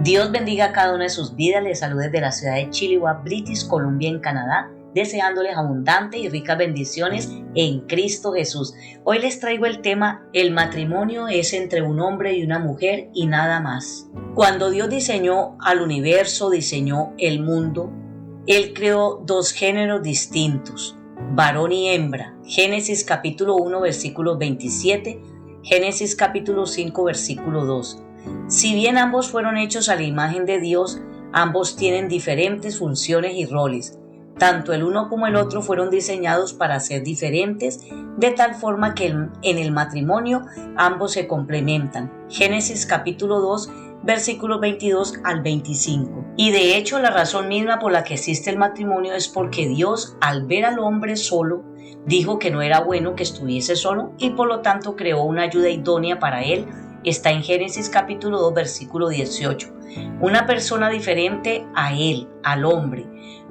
Dios bendiga a cada una de sus vidas. Les saludo desde la ciudad de Chilliwack, British Columbia, en Canadá, deseándoles abundantes y ricas bendiciones en Cristo Jesús. Hoy les traigo el tema: el matrimonio es entre un hombre y una mujer y nada más. Cuando Dios diseñó al universo, diseñó el mundo, Él creó dos géneros distintos, varón y hembra. Génesis capítulo 1 versículo 27, Génesis capítulo 5 versículo 2. Si bien ambos fueron hechos a la imagen de Dios, ambos tienen diferentes funciones y roles. Tanto el uno como el otro fueron diseñados para ser diferentes, de tal forma que en el matrimonio ambos se complementan. Génesis capítulo 2, versículos 22 al 25. Y de hecho, la razón misma por la que existe el matrimonio es porque Dios, al ver al hombre solo, dijo que no era bueno que estuviese solo y por lo tanto creó una ayuda idónea para él. Está en Génesis capítulo 2, versículo 18. Una persona diferente a él, al hombre.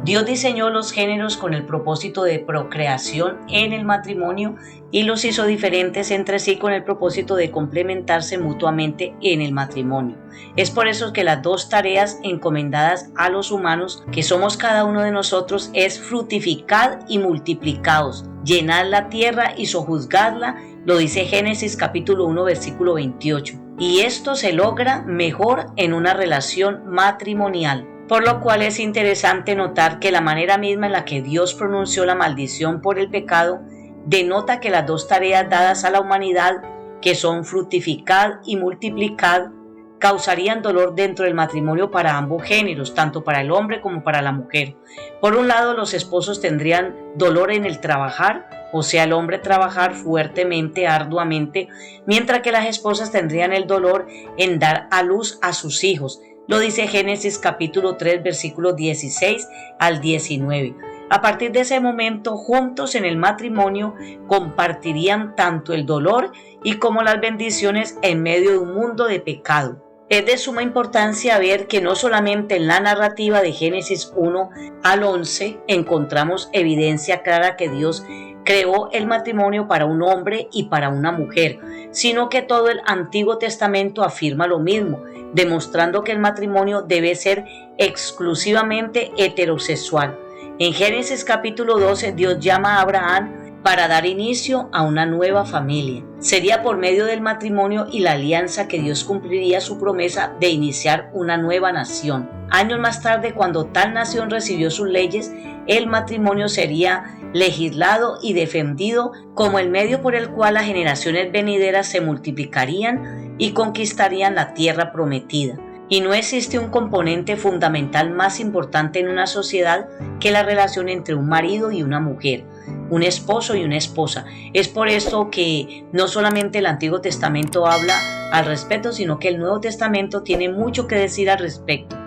Dios diseñó los géneros con el propósito de procreación en el matrimonio y los hizo diferentes entre sí con el propósito de complementarse mutuamente en el matrimonio. Es por eso que las dos tareas encomendadas a los humanos, que somos cada uno de nosotros, es fructificad y multiplicaos, llenad la tierra y sojuzgadla, lo dice Génesis capítulo 1 versículo 28. Y esto se logra mejor en una relación matrimonial. Por lo cual es interesante notar que la manera misma en la que Dios pronunció la maldición por el pecado denota que las dos tareas dadas a la humanidad, que son fructificad y multiplicad, causarían dolor dentro del matrimonio para ambos géneros, tanto para el hombre como para la mujer. Por un lado, los esposos tendrían dolor en el trabajar, o sea, el hombre trabajar fuertemente, arduamente, mientras que las esposas tendrían el dolor en dar a luz a sus hijos. Lo dice Génesis capítulo 3, versículos 16 al 19. A partir de ese momento, juntos en el matrimonio, compartirían tanto el dolor y como las bendiciones en medio de un mundo de pecado. Es de suma importancia ver que no solamente en la narrativa de Génesis 1 al 11 encontramos evidencia clara que Dios creó el matrimonio para un hombre y para una mujer, sino que todo el Antiguo Testamento afirma lo mismo, demostrando que el matrimonio debe ser exclusivamente heterosexual. En Génesis capítulo 12, Dios llama a Abraham para dar inicio a una nueva familia. Sería por medio del matrimonio y la alianza que Dios cumpliría su promesa de iniciar una nueva nación. Años más tarde, cuando tal nación recibió sus leyes, el matrimonio sería legislado y defendido como el medio por el cual las generaciones venideras se multiplicarían y conquistarían la tierra prometida. Y no existe un componente fundamental más importante en una sociedad que la relación entre un marido y una mujer, un esposo y una esposa. Es por esto que no solamente el Antiguo Testamento habla al respecto, sino que el Nuevo Testamento tiene mucho que decir al respecto.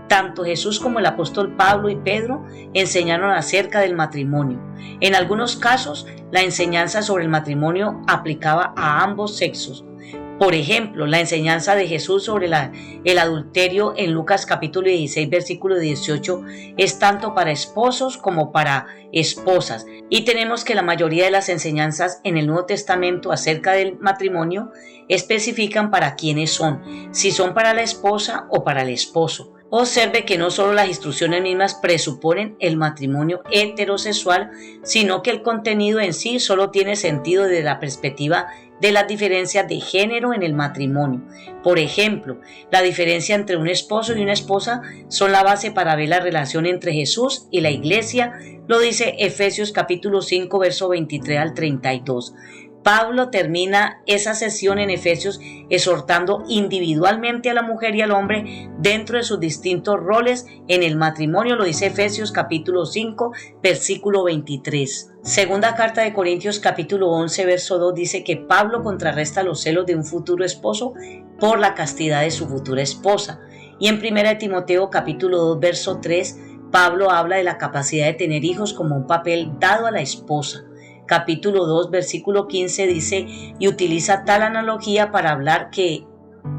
Tanto Jesús como el apóstol Pablo y Pedro enseñaron acerca del matrimonio. En algunos casos, la enseñanza sobre el matrimonio aplicaba a ambos sexos. Por ejemplo, la enseñanza de Jesús sobre el adulterio en Lucas capítulo 16, versículo 18, es tanto para esposos como para esposas. Y tenemos que la mayoría de las enseñanzas en el Nuevo Testamento acerca del matrimonio especifican para quiénes son, si son para la esposa o para el esposo. Observe que no solo las instrucciones mismas presuponen el matrimonio heterosexual, sino que el contenido en sí solo tiene sentido desde la perspectiva de las diferencias de género en el matrimonio. Por ejemplo, la diferencia entre un esposo y una esposa son la base para ver la relación entre Jesús y la iglesia, lo dice Efesios capítulo 5, verso 23 al 32. Pablo termina esa sesión en Efesios exhortando individualmente a la mujer y al hombre dentro de sus distintos roles en el matrimonio, lo dice Efesios capítulo 5, versículo 23. Segunda carta de Corintios capítulo 11, verso 2 dice que Pablo contrarresta los celos de un futuro esposo por la castidad de su futura esposa. Y en primera de Timoteo capítulo 2, verso 3, Pablo habla de la capacidad de tener hijos como un papel dado a la esposa. Capítulo 2, versículo 15 dice y utiliza tal analogía para hablar que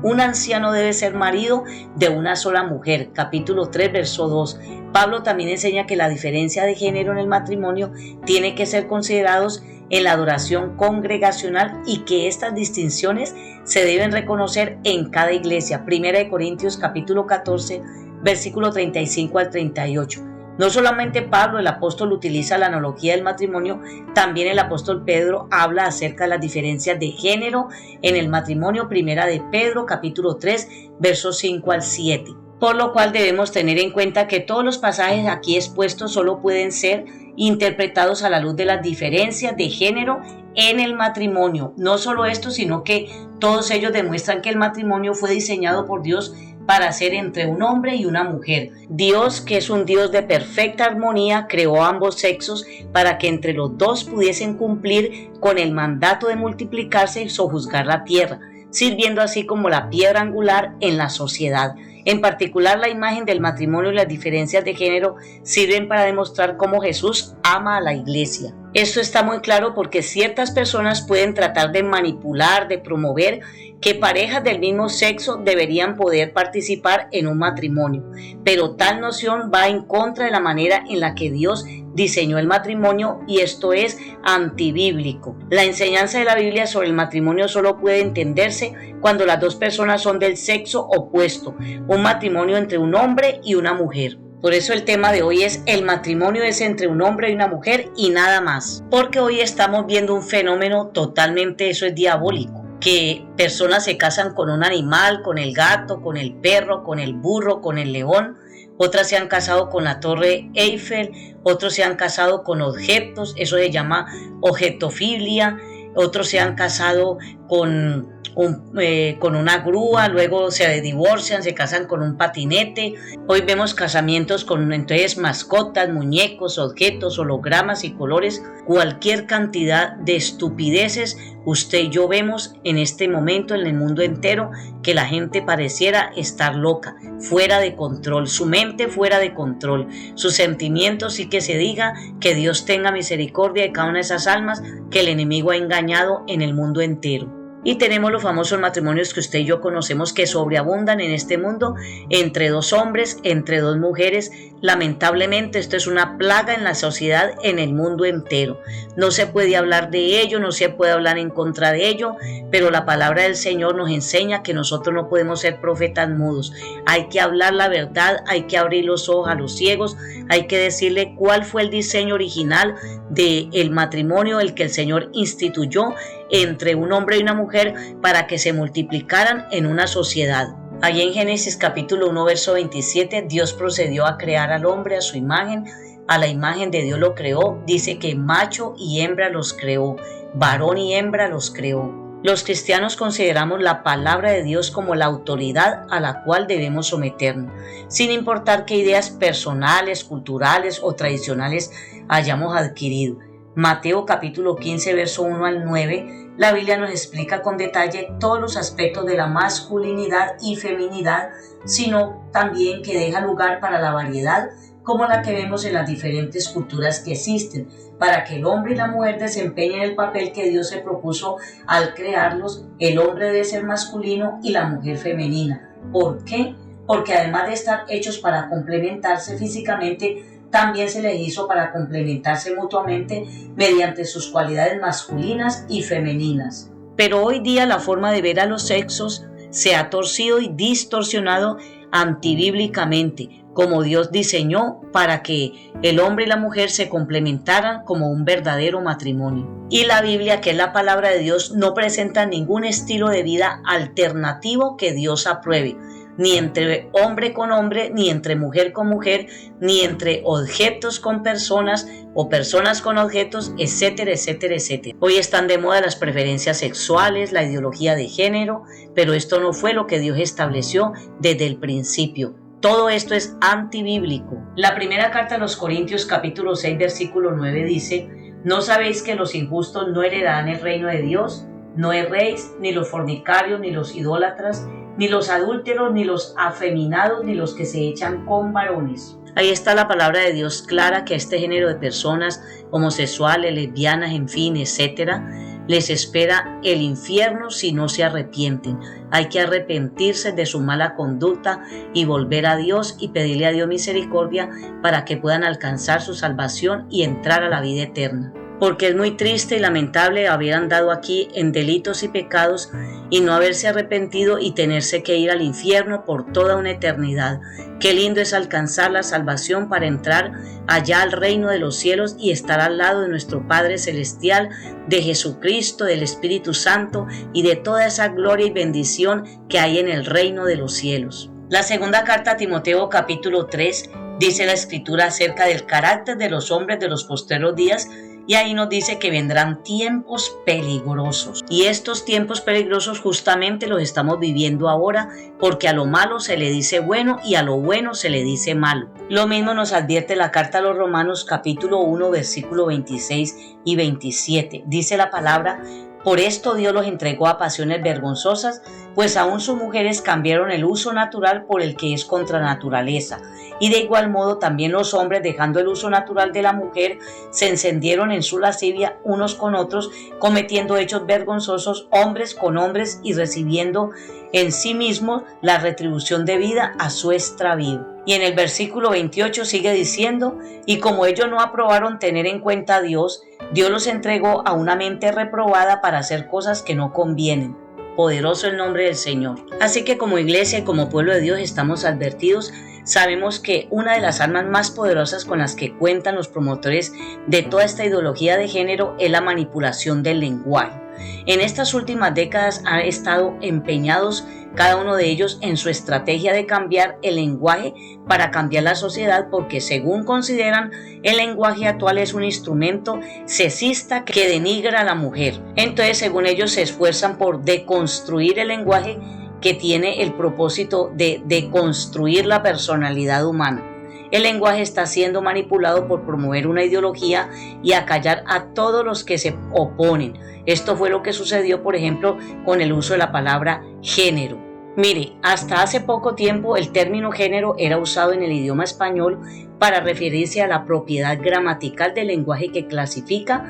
un anciano debe ser marido de una sola mujer. Capítulo 3, verso 2. Pablo también enseña que la diferencia de género en el matrimonio tiene que ser considerados en la adoración congregacional y que estas distinciones se deben reconocer en cada iglesia. 1 Corintios capítulo 14, versículo 35 al 38. No solamente Pablo, el apóstol, utiliza la analogía del matrimonio, también el apóstol Pedro habla acerca de las diferencias de género en el matrimonio. 1 de Pedro capítulo 3, versos 5 al 7. Por lo cual debemos tener en cuenta que todos los pasajes aquí expuestos solo pueden ser interpretados a la luz de las diferencias de género en el matrimonio. No solo esto, sino que todos ellos demuestran que el matrimonio fue diseñado por Dios para ser entre un hombre y una mujer. Dios, que es un Dios de perfecta armonía, creó ambos sexos para que entre los dos pudiesen cumplir con el mandato de multiplicarse y sojuzgar la tierra, sirviendo así como la piedra angular en la sociedad. En particular, la imagen del matrimonio y las diferencias de género sirven para demostrar cómo Jesús ama a la iglesia. Esto está muy claro porque ciertas personas pueden tratar de manipular, de promover que parejas del mismo sexo deberían poder participar en un matrimonio, pero tal noción va en contra de la manera en la que Dios diseñó el matrimonio y esto es antibíblico. La enseñanza de la Biblia sobre el matrimonio solo puede entenderse cuando las dos personas son del sexo opuesto, un matrimonio entre un hombre y una mujer. Por eso el tema de hoy es: el matrimonio es entre un hombre y una mujer y nada más. Porque hoy estamos viendo un fenómeno totalmente, eso es diabólico, que personas se casan con un animal, con el gato, con el perro, con el burro, con el león. Otras se han casado con la Torre Eiffel, otros se han casado con objetos, eso se llama objetofilia. Otros se han casado con una grúa, luego se divorcian, se casan con un patinete. Hoy vemos casamientos con entonces mascotas, muñecos, objetos, hologramas y colores, cualquier cantidad de estupideces. Usted y yo vemos en este momento en el mundo entero que la gente pareciera estar loca, fuera de control, su mente fuera de control, sus sentimientos, sí que se diga. Que Dios tenga misericordia de cada una de esas almas que el enemigo ha engañado en el mundo entero. Y tenemos los famosos matrimonios que usted y yo conocemos que sobreabundan en este mundo entre dos hombres, entre dos mujeres. Lamentablemente esto es una plaga en la sociedad, en el mundo entero. No se puede hablar de ello, no se puede hablar en contra de ello, pero la palabra del Señor nos enseña que nosotros no podemos ser profetas mudos. Hay que hablar la verdad, hay que abrir los ojos a los ciegos, hay que decirle cuál fue el diseño original del matrimonio, el que el Señor instituyó entre un hombre y una mujer para que se multiplicaran en una sociedad. Allí en Génesis capítulo 1 verso 27, Dios procedió a crear al hombre a su imagen, a la imagen de Dios lo creó. Dice que macho y hembra los creó, varón y hembra los creó. Los cristianos consideramos la palabra de Dios como la autoridad a la cual debemos someternos, sin importar qué ideas personales, culturales o tradicionales hayamos adquirido. Mateo capítulo 15 verso 1 al 9, la Biblia nos explica con detalle todos los aspectos de la masculinidad y feminidad, sino también que deja lugar para la variedad como la que vemos en las diferentes culturas que existen, para que el hombre y la mujer desempeñen el papel que Dios se propuso al crearlos. El hombre debe ser masculino y la mujer femenina. ¿Por qué? Porque además de estar hechos para complementarse físicamente, también se les hizo para complementarse mutuamente mediante sus cualidades masculinas y femeninas. Pero hoy día la forma de ver a los sexos se ha torcido y distorsionado antibíblicamente, como Dios diseñó para que el hombre y la mujer se complementaran como un verdadero matrimonio. Y la Biblia, que es la palabra de Dios, no presenta ningún estilo de vida alternativo que Dios apruebe, ni entre hombre con hombre, ni entre mujer con mujer, ni entre objetos con personas o personas con objetos, etcétera, etcétera, etcétera. Hoy están de moda las preferencias sexuales, la ideología de género, pero esto no fue lo que Dios estableció desde el principio. Todo esto es antibíblico. La primera carta a los Corintios capítulo 6 versículo 9 dice: ¿no sabéis que los injustos no heredarán el reino de Dios? No erréis, ni los fornicarios, ni los idólatras, ni los adúlteros, ni los afeminados, ni los que se echan con varones. Ahí está la palabra de Dios clara que a este género de personas homosexuales, lesbianas, en fin, etcétera, les espera el infierno si no se arrepienten. Hay que arrepentirse de su mala conducta y volver a Dios y pedirle a Dios misericordia para que puedan alcanzar su salvación y entrar a la vida eterna. porque es muy triste y lamentable haber andado aquí en delitos y pecados y no haberse arrepentido y tenerse que ir al infierno por toda una eternidad. Qué lindo es alcanzar la salvación para entrar allá al reino de los cielos y estar al lado de nuestro Padre Celestial, de Jesucristo, del Espíritu Santo y de toda esa gloria y bendición que hay en el reino de los cielos. La segunda carta a Timoteo, capítulo 3, dice la Escritura acerca del carácter de los hombres de los postreros días, y ahí nos dice que vendrán tiempos peligrosos. Y estos tiempos peligrosos justamente los estamos viviendo ahora, porque a lo malo se le dice bueno y a lo bueno se le dice malo. Lo mismo nos advierte la carta a los Romanos capítulo 1 versículo 26 y 27. Dice la palabra: por esto Dios los entregó a pasiones vergonzosas, pues aún sus mujeres cambiaron el uso natural por el que es contra naturaleza. Y de igual modo también los hombres, dejando el uso natural de la mujer, se encendieron en su lascivia unos con otros, cometiendo hechos vergonzosos hombres con hombres y recibiendo en sí mismos la retribución debida a su extravío. Y en el versículo 28 sigue diciendo: y como ellos no aprobaron tener en cuenta a Dios, Dios los entregó a una mente reprobada para hacer cosas que no convienen. Poderoso el nombre del Señor. Así que como iglesia y como pueblo de Dios estamos advertidos. Sabemos que una de las armas más poderosas con las que cuentan los promotores de toda esta ideología de género es la manipulación del lenguaje. En estas últimas décadas han estado empeñados cada uno de ellos en su estrategia de cambiar el lenguaje para cambiar la sociedad, porque según consideran, el lenguaje actual es un instrumento sexista que denigra a la mujer. Entonces, según ellos, se esfuerzan por deconstruir el lenguaje, que tiene el propósito de deconstruir la personalidad humana. El lenguaje está siendo manipulado por promover una ideología y acallar a todos los que se oponen. Esto fue lo que sucedió, por ejemplo, con el uso de la palabra género. Mire, hasta hace poco tiempo el término género era usado en el idioma español para referirse a la propiedad gramatical del lenguaje que clasifica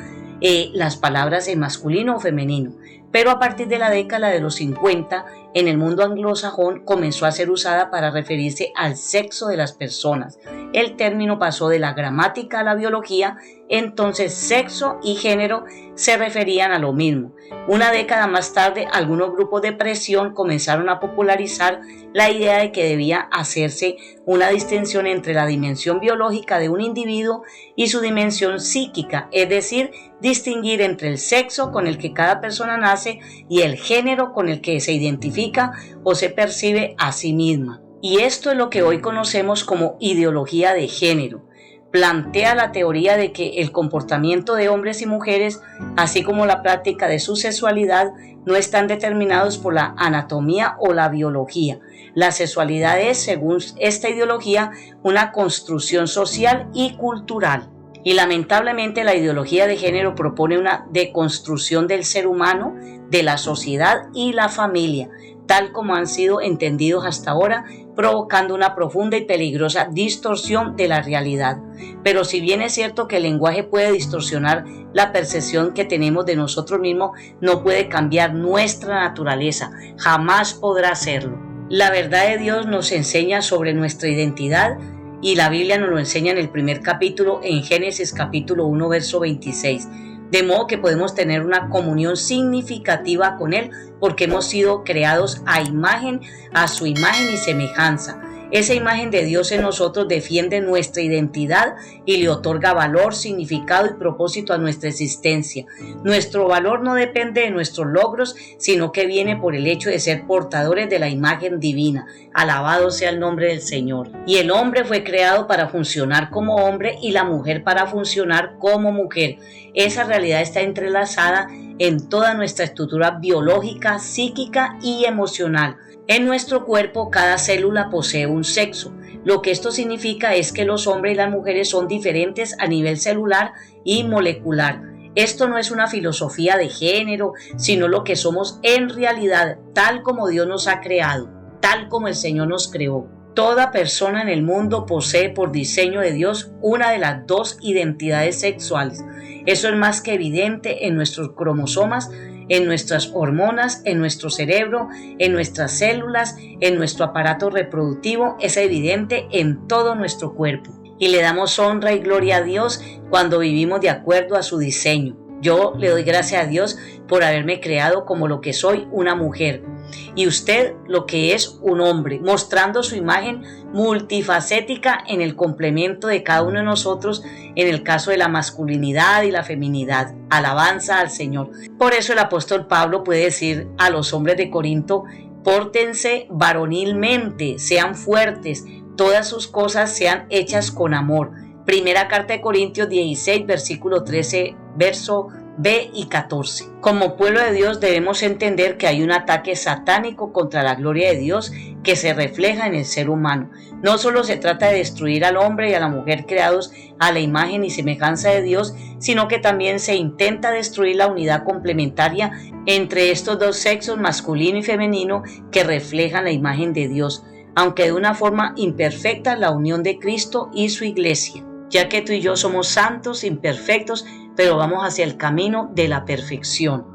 las palabras en masculino o femenino. Pero a partir de la década de los 50, en el mundo anglosajón comenzó a ser usada para referirse al sexo de las personas. El término pasó de la gramática a la biología, entonces sexo y género se referían a lo mismo. Una década más tarde, algunos grupos de presión comenzaron a popularizar la idea de que debía hacerse una distinción entre la dimensión biológica de un individuo y su dimensión psíquica, es decir, distinguir entre el sexo con el que cada persona nace y el género con el que se identifica o se percibe a sí misma. Y esto es lo que hoy conocemos como ideología de género. Plantea la teoría de que el comportamiento de hombres y mujeres, así como la práctica de su sexualidad, no están determinados por la anatomía o la biología. La sexualidad es, según esta ideología, una construcción social y cultural. Y lamentablemente la ideología de género propone una deconstrucción del ser humano, de la sociedad y la familia, tal como han sido entendidos hasta ahora, provocando una profunda y peligrosa distorsión de la realidad. Pero si bien es cierto que el lenguaje puede distorsionar la percepción que tenemos de nosotros mismos, no puede cambiar nuestra naturaleza, jamás podrá hacerlo. La verdad de Dios nos enseña sobre nuestra identidad, y la Biblia nos lo enseña en el primer capítulo, en Génesis capítulo 1, verso 26. De modo que podemos tener una comunión significativa con Él, porque hemos sido creados a su imagen y semejanza. Esa imagen de Dios en nosotros defiende nuestra identidad y le otorga valor, significado y propósito a nuestra existencia. Nuestro valor no depende de nuestros logros, sino que viene por el hecho de ser portadores de la imagen divina. Alabado sea el nombre del Señor. Y el hombre fue creado para funcionar como hombre y la mujer para funcionar como mujer. Esa realidad está entrelazada en toda nuestra estructura biológica, psíquica y emocional. En nuestro cuerpo, cada célula posee un sexo. Lo que esto significa es que los hombres y las mujeres son diferentes a nivel celular y molecular. Esto no es una filosofía de género, sino lo que somos en realidad, tal como Dios nos ha creado, tal como el Señor nos creó. Toda persona en el mundo posee por diseño de Dios una de las dos identidades sexuales. Eso es más que evidente en nuestros cromosomas, en nuestras hormonas, en nuestro cerebro, en nuestras células, en nuestro aparato reproductivo. Es evidente en todo nuestro cuerpo. y le damos honra y gloria a Dios cuando vivimos de acuerdo a su diseño. Yo le doy gracias a Dios por haberme creado como lo que soy, una mujer, y usted lo que es un hombre, mostrando su imagen multifacética en el complemento de cada uno de nosotros, en el caso de la masculinidad y la feminidad. Alabanza al Señor. Por eso el apóstol Pablo puede decir a los hombres de Corinto: pórtense varonilmente, sean fuertes, todas sus cosas sean hechas con amor. Primera carta de Corintios 16, versículo 13, verso B y 14. Como pueblo de Dios debemos entender que hay un ataque satánico contra la gloria de Dios que se refleja en el ser humano. No solo se trata de destruir al hombre y a la mujer creados a la imagen y semejanza de Dios, sino que también se intenta destruir la unidad complementaria entre estos dos sexos, masculino y femenino, que reflejan la imagen de Dios, aunque de una forma imperfecta, la unión de Cristo y su iglesia, ya que tú y yo somos santos, imperfectos, pero vamos hacia el camino de la perfección.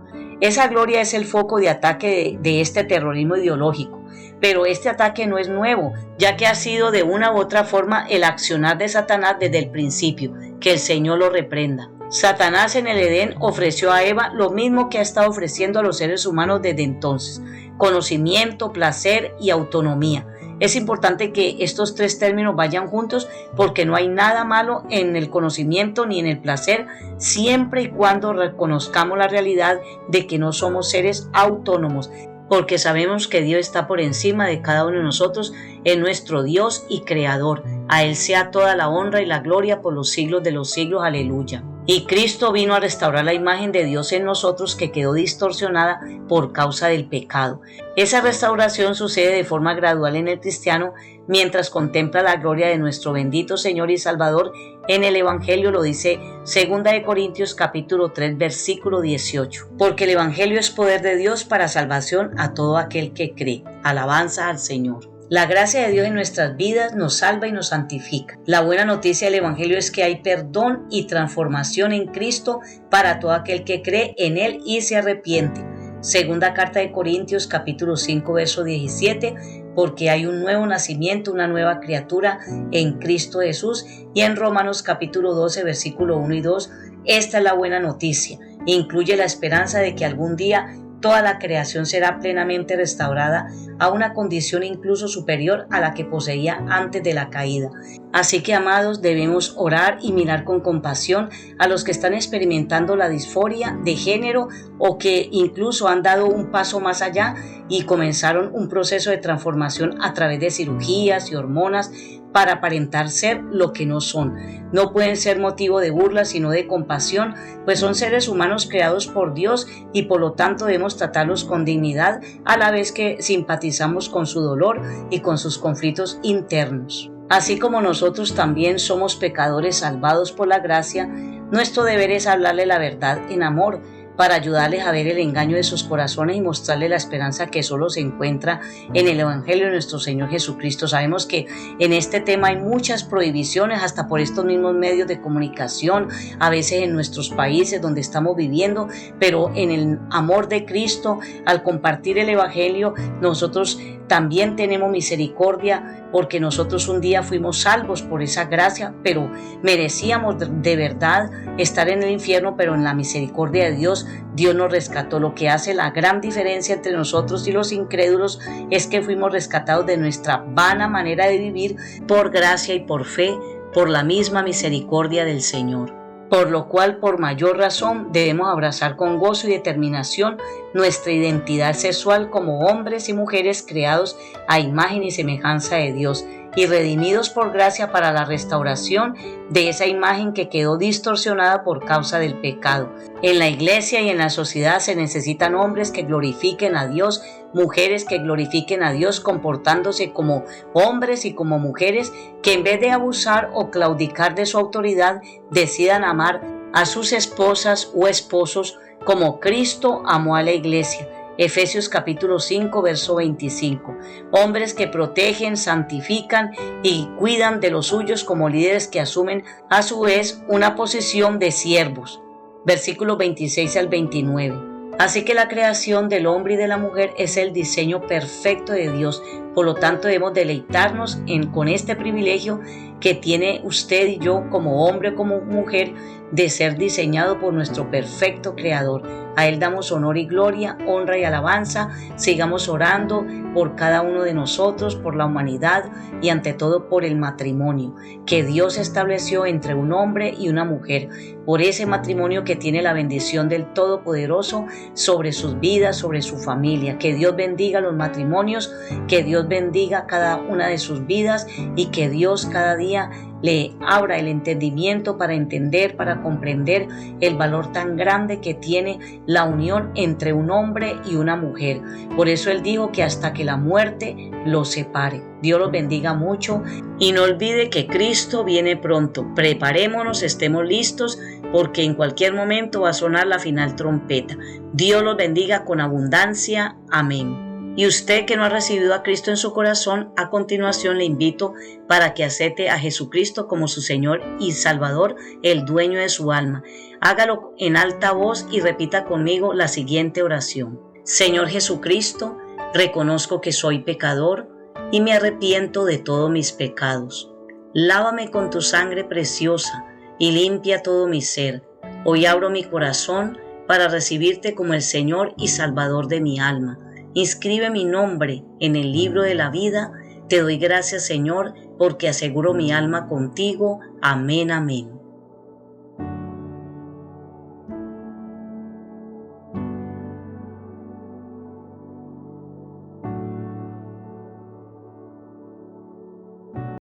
Esa gloria es el foco de ataque de este terrorismo ideológico, pero este ataque no es nuevo, ya que ha sido de una u otra forma el accionar de Satanás desde el principio. Que el Señor lo reprenda. Satanás en el Edén ofreció a Eva lo mismo que ha estado ofreciendo a los seres humanos desde entonces: conocimiento, placer y autonomía. Es importante que estos tres términos vayan juntos, porque no hay nada malo en el conocimiento ni en el placer, siempre y cuando reconozcamos la realidad de que no somos seres autónomos, porque sabemos que Dios está por encima de cada uno de nosotros, es nuestro Dios y Creador. A Él sea toda la honra y la gloria por los siglos de los siglos. Aleluya. Y Cristo vino a restaurar la imagen de Dios en nosotros, que quedó distorsionada por causa del pecado. Esa restauración sucede de forma gradual en el cristiano mientras contempla la gloria de nuestro bendito Señor y Salvador. En el Evangelio lo dice 2 de Corintios capítulo 3 versículo 18. Porque el Evangelio es poder de Dios para salvación a todo aquel que cree. Alabanza al Señor. La gracia de Dios en nuestras vidas nos salva y nos santifica. La buena noticia del Evangelio es que hay perdón y transformación en Cristo para todo aquel que cree en Él y se arrepiente. Segunda carta de Corintios capítulo 5 verso 17, porque hay un nuevo nacimiento, una nueva criatura en Cristo Jesús. Y en Romanos capítulo 12 versículo 1 y 2, esta es la buena noticia. Incluye la esperanza de que algún día toda la creación será plenamente restaurada a una condición incluso superior a la que poseía antes de la caída. Así que, amados, debemos orar y mirar con compasión a los que están experimentando la disforia de género, o que incluso han dado un paso más allá y comenzaron un proceso de transformación a través de cirugías y hormonas para aparentar ser lo que no son. No pueden ser motivo de burla, sino de compasión, pues son seres humanos creados por Dios, y por lo tanto debemos tratarlos con dignidad, a la vez que simpatizamos con su dolor y con sus conflictos internos. Así como nosotros también somos pecadores salvados por la gracia, nuestro deber es hablarle la verdad en amor, para ayudarles a ver el engaño de sus corazones y mostrarles la esperanza que solo se encuentra en el Evangelio de nuestro Señor Jesucristo. Sabemos que en este tema hay muchas prohibiciones, hasta por estos mismos medios de comunicación, a veces en nuestros países donde estamos viviendo, pero en el amor de Cristo, al compartir el Evangelio, nosotros también tenemos misericordia, porque nosotros un día fuimos salvos por esa gracia, pero merecíamos de verdad estar en el infierno, pero en la misericordia de Dios, Dios nos rescató. Lo que hace la gran diferencia entre nosotros y los incrédulos es que fuimos rescatados de nuestra vana manera de vivir por gracia y por fe, por la misma misericordia del Señor. Por lo cual, por mayor razón, debemos abrazar con gozo y determinación nuestra identidad sexual como hombres y mujeres creados a imagen y semejanza de Dios y redimidos por gracia para la restauración de esa imagen que quedó distorsionada por causa del pecado. En la iglesia y en la sociedad se necesitan hombres que glorifiquen a Dios, mujeres que glorifiquen a Dios comportándose como hombres y como mujeres que, en vez de abusar o claudicar de su autoridad, decidan amar a sus esposas o esposos como Cristo amó a la iglesia. Efesios capítulo 5 verso 25. Hombres que protegen, santifican y cuidan de los suyos como líderes que asumen a su vez una posición de siervos. Versículos 26 al 29. Así que la creación del hombre y de la mujer es el diseño perfecto de Dios, Por lo tanto, debemos deleitarnos con este privilegio que tiene usted y yo como hombre o como mujer de ser diseñado por nuestro perfecto Creador. A Él damos honor y gloria, honra y alabanza. Sigamos orando por cada uno de nosotros, por la humanidad y ante todo por el matrimonio que Dios estableció entre un hombre y una mujer, por ese matrimonio que tiene la bendición del Todopoderoso sobre sus vidas, sobre su familia. Que Dios bendiga los matrimonios, que Dios bendiga cada una de sus vidas y que Dios cada día le abra el entendimiento para entender, para comprender el valor tan grande que tiene la unión entre un hombre y una mujer. Por eso Él dijo que hasta que la muerte los separe. Dios los bendiga mucho y no olvide que Cristo viene pronto. Preparémonos, estemos listos, porque en cualquier momento va a sonar la final trompeta. Dios los bendiga con abundancia. Amén. Y usted que no ha recibido a Cristo en su corazón, a continuación le invito para que acepte a Jesucristo como su Señor y Salvador, el dueño de su alma. Hágalo en alta voz y repita conmigo la siguiente oración. Señor Jesucristo, reconozco que soy pecador y me arrepiento de todos mis pecados. Lávame con tu sangre preciosa y limpia todo mi ser. Hoy abro mi corazón para recibirte como el Señor y Salvador de mi alma. Inscribe mi nombre en el libro de la vida. Te doy gracias, Señor, porque aseguro mi alma contigo. Amén, amén.